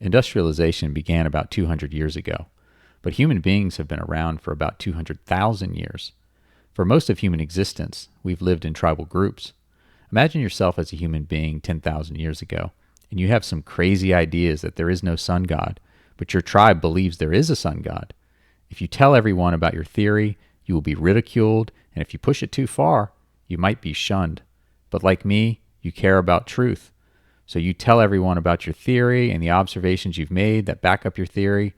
Industrialization began about 200 years ago, but human beings have been around for about 200,000 years. For most of human existence, we've lived in tribal groups. Imagine yourself as a human being 10,000 years ago, and you have some crazy ideas that there is no sun god, but your tribe believes there is a sun god. If you tell everyone about your theory, you will be ridiculed, and if you push it too far, you might be shunned. But like me, you care about truth. So you tell everyone about your theory and the observations you've made that back up your theory.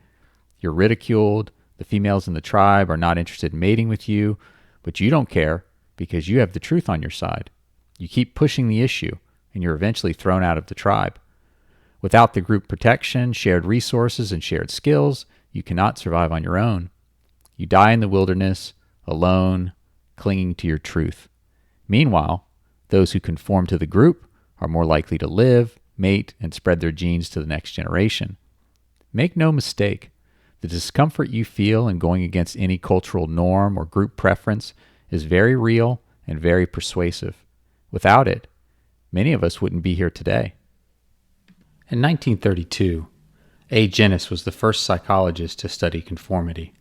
You're ridiculed. The females in the tribe are not interested in mating with you, but you don't care because you have the truth on your side. You keep pushing the issue, and you're eventually thrown out of the tribe. Without the group protection, shared resources, and shared skills, you cannot survive on your own. You die in the wilderness, alone, clinging to your truth. Meanwhile, those who conform to the group are more likely to live, mate, and spread their genes to the next generation. Make no mistake, the discomfort you feel in going against any cultural norm or group preference is very real and very persuasive. Without it, many of us wouldn't be here today. In 1932, A. Gennis was the first psychologist to study conformity.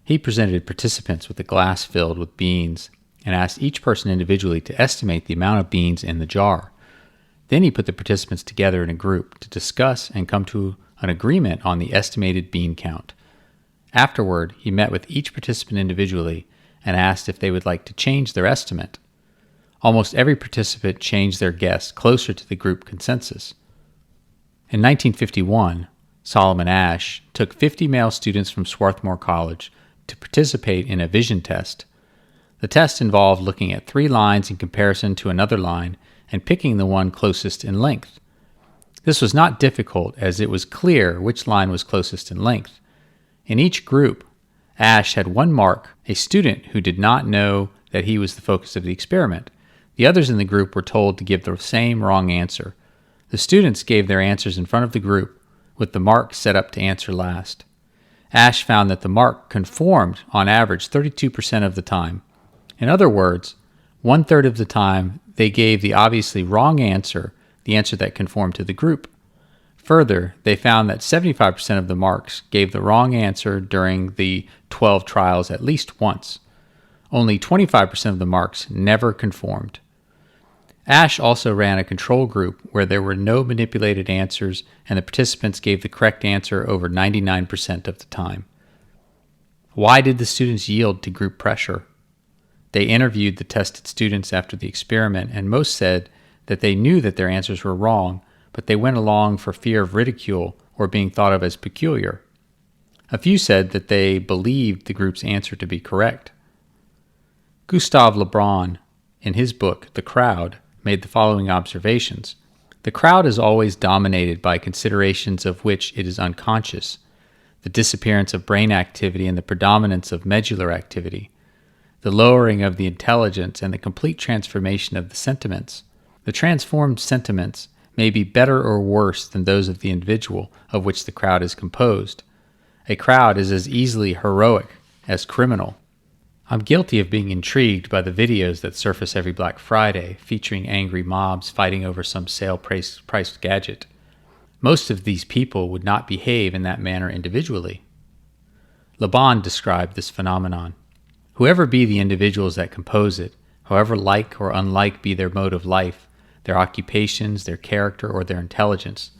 He presented participants with a glass filled with beans and asked each person individually to estimate the amount of beans in the jar. Then he put the participants together in a group to discuss and come to an agreement on the estimated bean count. Afterward, he met with each participant individually and asked if they would like to change their estimate. Almost every participant changed their guess closer to the group consensus. In 1951, Solomon Asch took 50 male students from Swarthmore College to participate in a vision test. The test involved looking at 3 lines in comparison to another line and picking the one closest in length. This was not difficult as it was clear which line was closest in length. In each group, Asch had 1 mark, a student who did not know that he was the focus of the experiment. The others in the group were told to give the same wrong answer. The students gave their answers in front of the group, with the mark set up to answer last. Asch found that the mark conformed on average 32% of the time. In other words, 1/3 of the time they gave the obviously wrong answer, the answer that conformed to the group. Further, they found that 75% of the marks gave the wrong answer during the 12 trials at least once. Only 25% of the marks never conformed. Asch also ran a control group where there were no manipulated answers and the participants gave the correct answer over 99% of the time. Why did the students yield to group pressure? They interviewed the tested students after the experiment, and most said that they knew that their answers were wrong, but they went along for fear of ridicule or being thought of as peculiar. A few said that they believed the group's answer to be correct. Gustave Le Bon, in his book, The Crowd, made the following observations. The crowd is always dominated by considerations of which it is unconscious, the disappearance of brain activity and the predominance of medullary activity, the lowering of the intelligence and the complete transformation of the sentiments. The transformed sentiments may be better or worse than those of the individual of which the crowd is composed. A crowd is as easily heroic as criminal. I'm guilty of being intrigued by the videos that surface every Black Friday featuring angry mobs fighting over some sale-priced gadget. Most of these people would not behave in that manner individually. Le Bon described this phenomenon. Whoever be the individuals that compose it, however like or unlike be their mode of life, their occupations, their character, or their intelligence,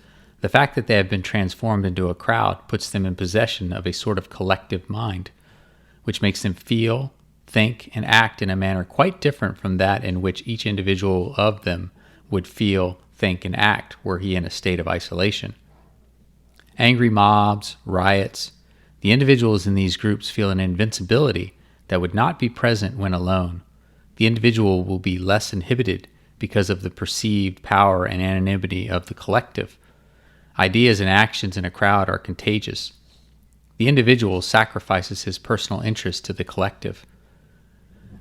the fact that they have been transformed into a crowd puts them in possession of a sort of collective mind, which makes them feel, think, and act in a manner quite different from that in which each individual of them would feel, think, and act were he in a state of isolation. Angry mobs, riots, the individuals in these groups feel an invincibility that would not be present when alone. The individual will be less inhibited because of the perceived power and anonymity of the collective. Ideas and actions in a crowd are contagious. The individual sacrifices his personal interest to the collective.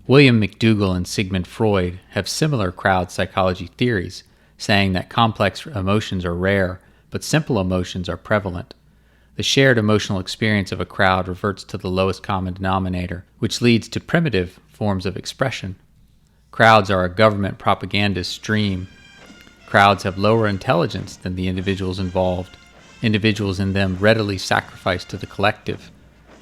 William McDougall and Sigmund Freud have similar crowd psychology theories, saying that complex emotions are rare, but simple emotions are prevalent. The shared emotional experience of a crowd reverts to the lowest common denominator, which leads to primitive forms of expression. Crowds are a government propagandist dream. Crowds have lower intelligence than the individuals involved. Individuals in them readily sacrifice to the collective.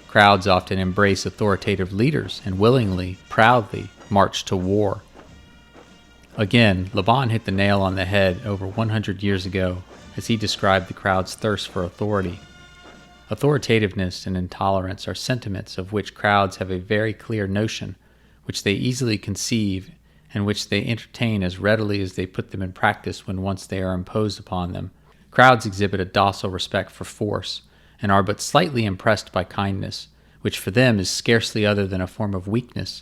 Crowds often embrace authoritative leaders and willingly, proudly march to war. Again, Le Bon hit the nail on the head over 100 years ago as he described the crowd's thirst for authority. Authoritativeness and intolerance are sentiments of which crowds have a very clear notion, which they easily conceive and which they entertain as readily as they put them in practice when once they are imposed upon them. Crowds exhibit a docile respect for force and are but slightly impressed by kindness, which for them is scarcely other than a form of weakness.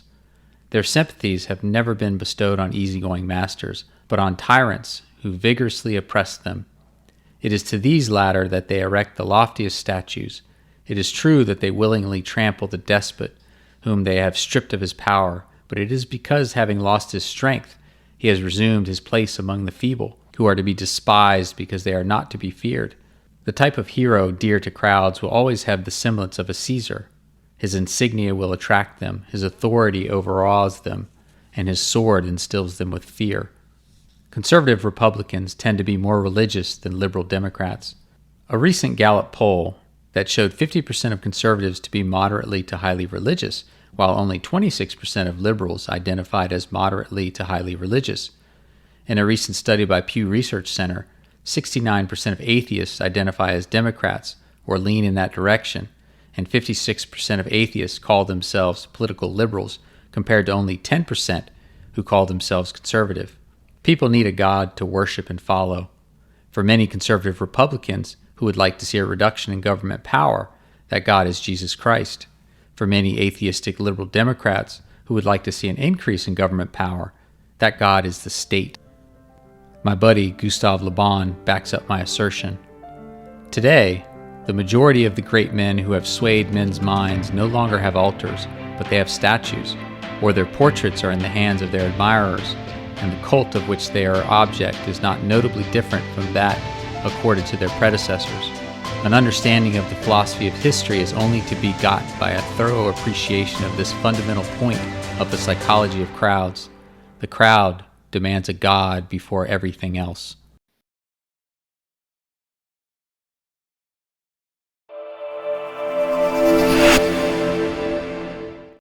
Their sympathies have never been bestowed on easygoing masters, but on tyrants who vigorously oppress them. It is to these latter that they erect the loftiest statues. It is true that they willingly trample the despot whom they have stripped of his power, but it is because, having lost his strength, he has resumed his place among the feeble, who are to be despised because they are not to be feared. The type of hero dear to crowds will always have the semblance of a Caesar. His insignia will attract them, his authority overawes them, and his sword instills them with fear. Conservative Republicans tend to be more religious than liberal Democrats. A recent Gallup poll that showed 50% of conservatives to be moderately to highly religious, while only 26% of liberals identified as moderately to highly religious. In a recent study by Pew Research Center, 69% of atheists identify as Democrats or lean in that direction, and 56% of atheists call themselves political liberals, compared to only 10% who call themselves conservative. People need a God to worship and follow. For many conservative Republicans who would like to see a reduction in government power, that God is Jesus Christ. For many atheistic liberal Democrats who would like to see an increase in government power, that God is the state. My buddy Gustave Le Bon backs up my assertion. Today, the majority of the great men who have swayed men's minds no longer have altars, but they have statues, or their portraits are in the hands of their admirers, and the cult of which they are object is not notably different from that accorded to their predecessors. An understanding of the philosophy of history is only to be got by a thorough appreciation of this fundamental point of the psychology of crowds. The crowd demands a God before everything else.